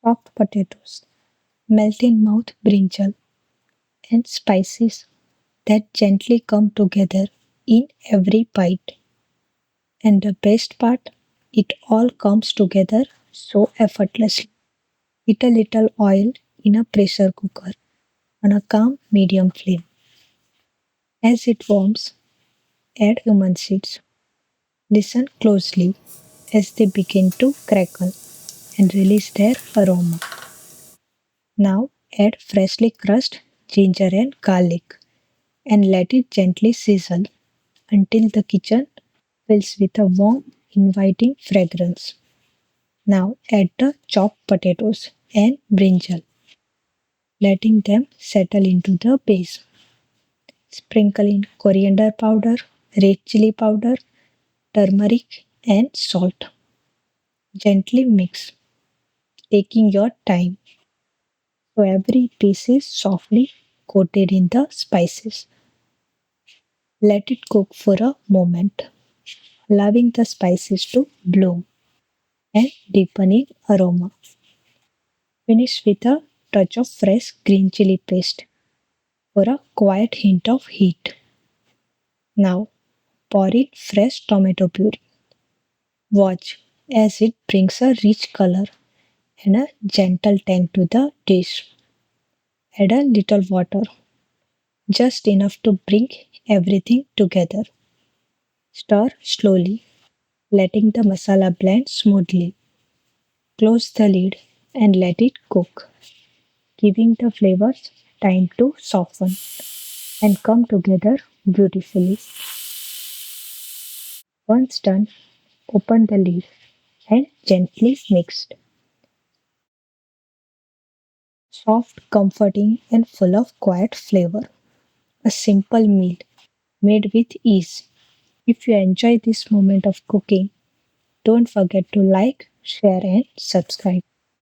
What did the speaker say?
Soft potatoes, melt in mouth brinjal, and spices that gently come together in every bite. And the best part, it all comes together so effortlessly. Heat a little oil in a pressure cooker on a calm medium flame. As it warms, add cumin seeds. Listen closely as they begin to crackle and release their aroma. Now add freshly crushed ginger and garlic and let it gently sizzle until the kitchen fills with a warm, inviting fragrance. Now add the chopped potatoes and brinjal, letting them settle into the base. Sprinkle in coriander powder, red chili powder, turmeric, and salt. Gently mix, taking your time so every piece is softly coated in the spices. Let it cook for a moment, allowing the spices to bloom and deepen in aroma. Finish with a touch of fresh green chili paste for a quiet hint of heat. Now pour in fresh tomato puree. Watch as it brings a rich color and a gentle tang to the dish. Add a little water, just enough to bring everything together. Stir slowly, letting the masala blend smoothly. Close the lid and let it cook, giving the flavors time to soften and come together beautifully. Once done, open the lid and gently mix. Soft, comforting, and full of quiet flavor. A simple meal made with ease. If you enjoy this moment of cooking, don't forget to like, share, and subscribe.